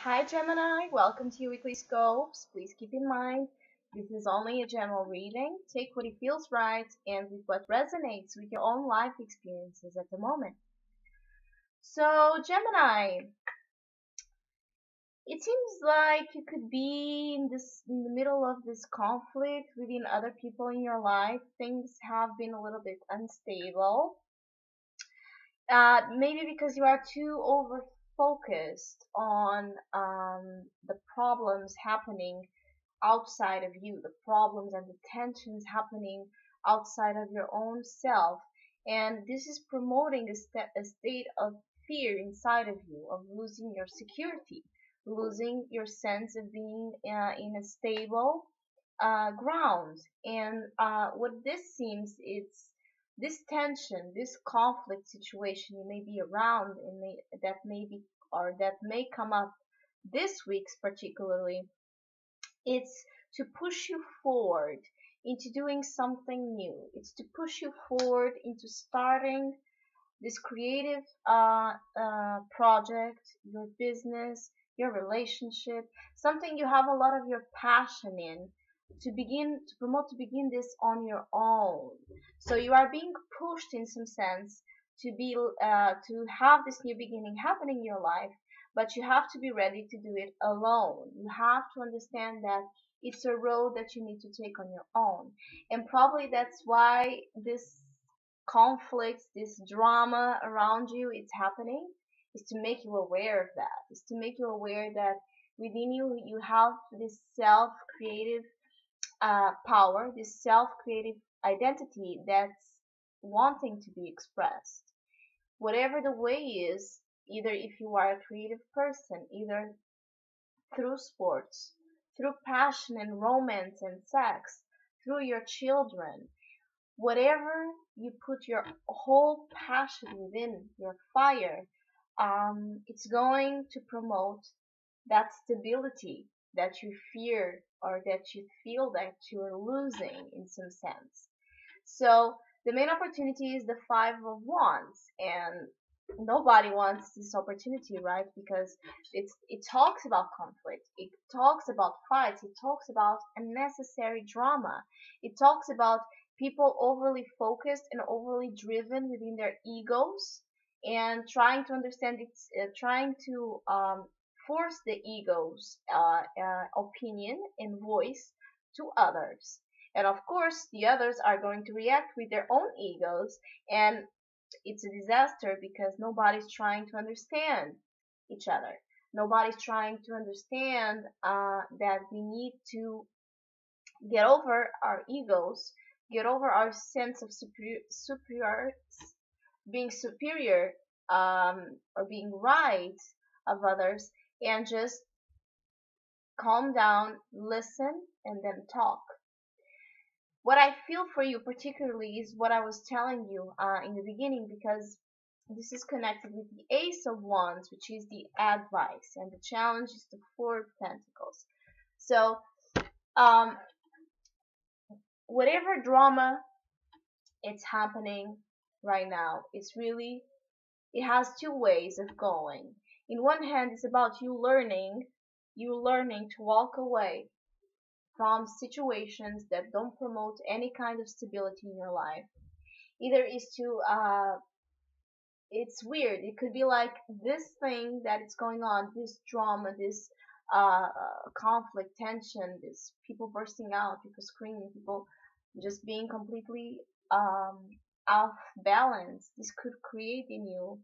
Hi Gemini, welcome to your weekly scopes. Please keep in mind this is only a general reading. Take what it feels right and with what resonates with your own life experiences at the moment. So Gemini, it seems like you could be in the middle of this conflict within other people in your life. Things have been a little bit unstable. Maybe because you are too over focused on the problems happening outside of you, the problems and the tensions happening outside of your own self. And this is promoting a state of fear inside of you, of losing your security, losing your sense of being in a stable ground. And what this seems, it's this tension, this conflict situation you may be around and that may come up this week's particularly. It's to push you forward into doing something new. It's to push you forward into starting this creative project, your business, your relationship, something you have a lot of your passion in, to begin this on your own. So you are being pushed in some sense to have this new beginning happening in your life, but you have to be ready to do it alone. You have to understand that it's a road that you need to take on your own, and probably that's why this conflict, this drama around you, it's happening, is to make you aware of that, is to make you aware that within you, you have this self-creative power, this self-creative identity that's wanting to be expressed. Whatever the way is, either if you are a creative person, either through sports, through passion and romance and sex, through your children, whatever you put your whole passion within, your fire, it's going to promote that stability that you fear or that you feel that you're losing in some sense. So the main opportunity is the Five of Wands, and nobody wants this opportunity, right? Because it talks about conflict, it talks about fights, it talks about unnecessary drama, it talks about people overly focused and overly driven within their egos and trying to understand trying to force the ego's opinion and voice to others. And of course, the others are going to react with their own egos, and it's a disaster because nobody's trying to understand each other. Nobody's trying to understand that we need to get over our egos, get over our sense of being superior or being right of others, and just calm down, listen, and then talk. What I feel for you particularly is what I was telling you in the beginning, because this is connected with the Ace of Wands, which is the advice, and the challenge is the Four of Pentacles. So, um, whatever drama it's happening right now, it has two ways of going. In one hand, it's about you learning to walk away from situations that don't promote any kind of stability in your life. Either is to it's weird. It could be like this thing that is going on, this drama, this conflict, tension, this people bursting out, people screaming, people just being completely off balance. This could create in you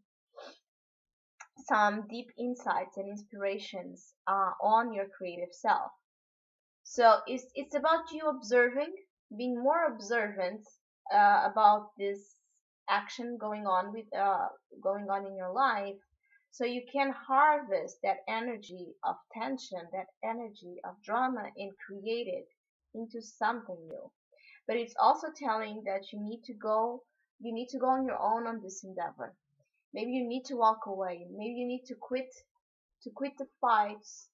some deep insights and inspirations on your creative self. So it's about you observing, being more observant about this action going on in your life, so you can harvest that energy of tension, that energy of drama, and create it into something new. But it's also telling that you need to go on your own on this endeavor. Maybe you need to walk away. Maybe you need to quit the fights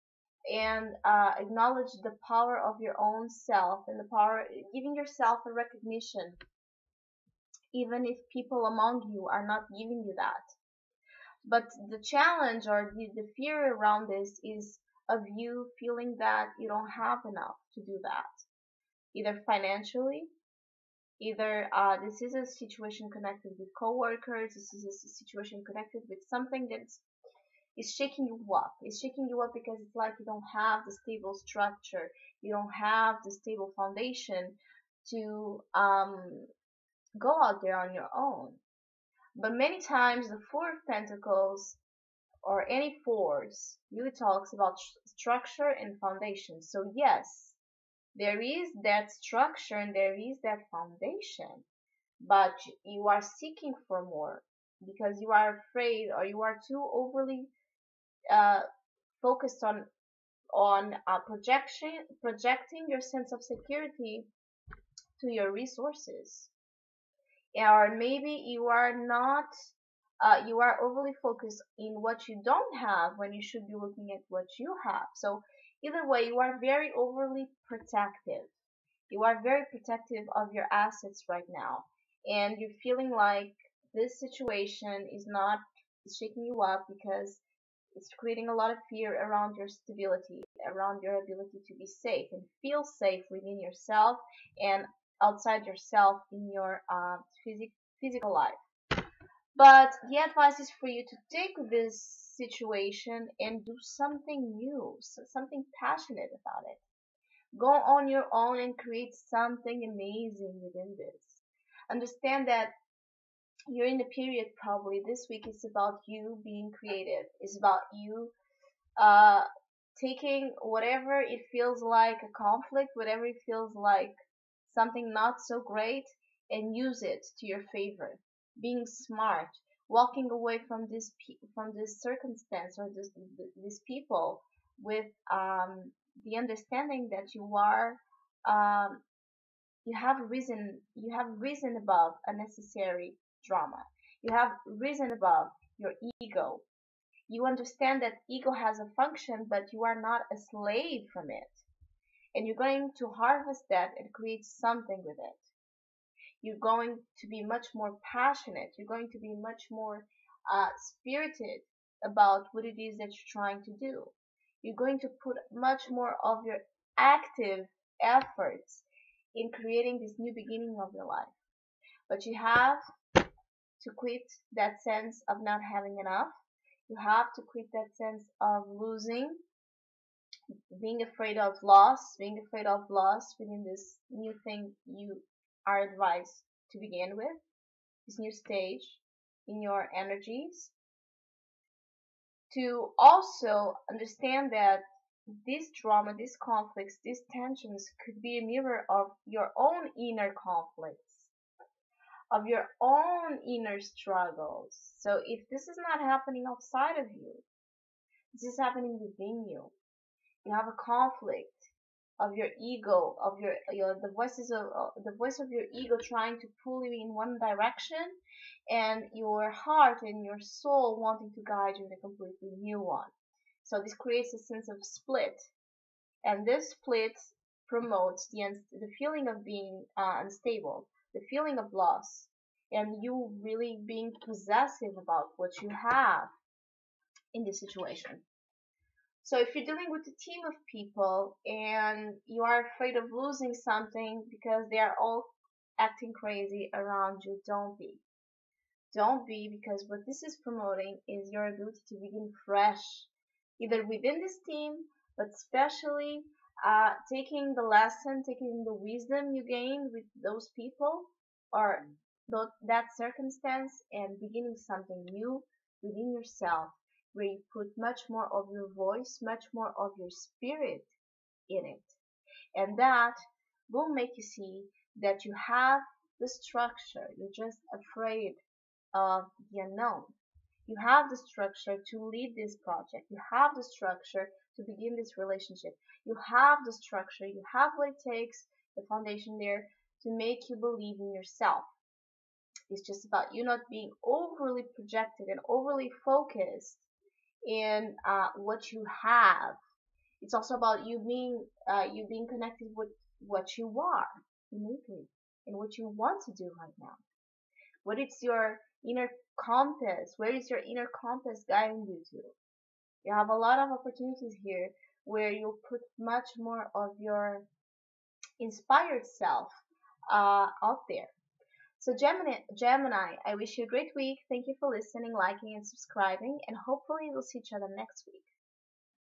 and acknowledge the power of your own self, and the power giving yourself a recognition even if people among you are not giving you that. But the challenge or the fear around this is of you feeling that you don't have enough to do that, either financially, either this is a situation connected with coworkers, this is a situation connected with something that's is shaking you up. It's shaking you up because it's like you don't have the stable structure, you don't have the stable foundation to go out there on your own. But many times the Four of Pentacles or any force really talks about structure and foundation. So yes, there is that structure and there is that foundation, but you are seeking for more because you are afraid or you are too overly uh, focused on projecting your sense of security to your resources, or maybe you are not you are overly focused in what you don't have when you should be looking at what you have. So either way, you are very overly protective. You are very protective of your assets right now, and you're feeling like this situation is not is shaking you up because it's creating a lot of fear around your stability, around your ability to be safe and feel safe within yourself and outside yourself in your physical life. But the advice is for you to take this situation and do something new, something passionate about it. Go on your own and create something amazing within this. Understand that you're in the period probably this week is about you being creative. It's about you uh, taking whatever it feels like a conflict, whatever it feels like something not so great, and use it to your favor. Being smart, walking away from from this circumstance or these people with the understanding that um, you have risen above unnecessary drama. You have risen above your ego. You understand that ego has a function, but you are not a slave from it. And you're going to harvest that and create something with it. You're going to be much more passionate. You're going to be much more spirited about what it is that you're trying to do. You're going to put much more of your active efforts in creating this new beginning of your life. But you have to quit that sense of not having enough. You have to quit that sense of losing, being afraid of loss within this new thing you are advised to begin with, this new stage in your energies. To also understand that this drama, these conflicts, these tensions could be a mirror of your own inner conflicts, of your own inner struggles. So if this is not happening outside of you, this is happening within you. You have a conflict of your ego, of your the voices of the voice of your ego trying to pull you in one direction, and your heart and your soul wanting to guide you in a completely new one. So this creates a sense of split, and this split promotes the feeling of being unstable, the feeling of loss, and you really being possessive about what you have in this situation. So if you're dealing with a team of people and you are afraid of losing something because they are all acting crazy around you, don't be. Don't be, because what this is promoting is your ability to begin fresh, either within this team, but especially taking the lesson, taking the wisdom you gained with those people or that circumstance and beginning something new within yourself where you put much more of your voice, much more of your spirit in it. And that will make you see that you have the structure. You're just afraid of the unknown. You have the structure to lead this project. You have the structure to begin this relationship. You have the structure. You have what it takes, the foundation there, to make you believe in yourself. It's just about you not being overly projected and overly focused in what you have. It's also about you being connected with what you are uniquely and what you want to do right now. What is your inner compass? Where is your inner compass guiding you to? You have a lot of opportunities here where you'll put much more of your inspired self out there. So Gemini, I wish you a great week. Thank you for listening, liking, and subscribing, and hopefully we'll see each other next week.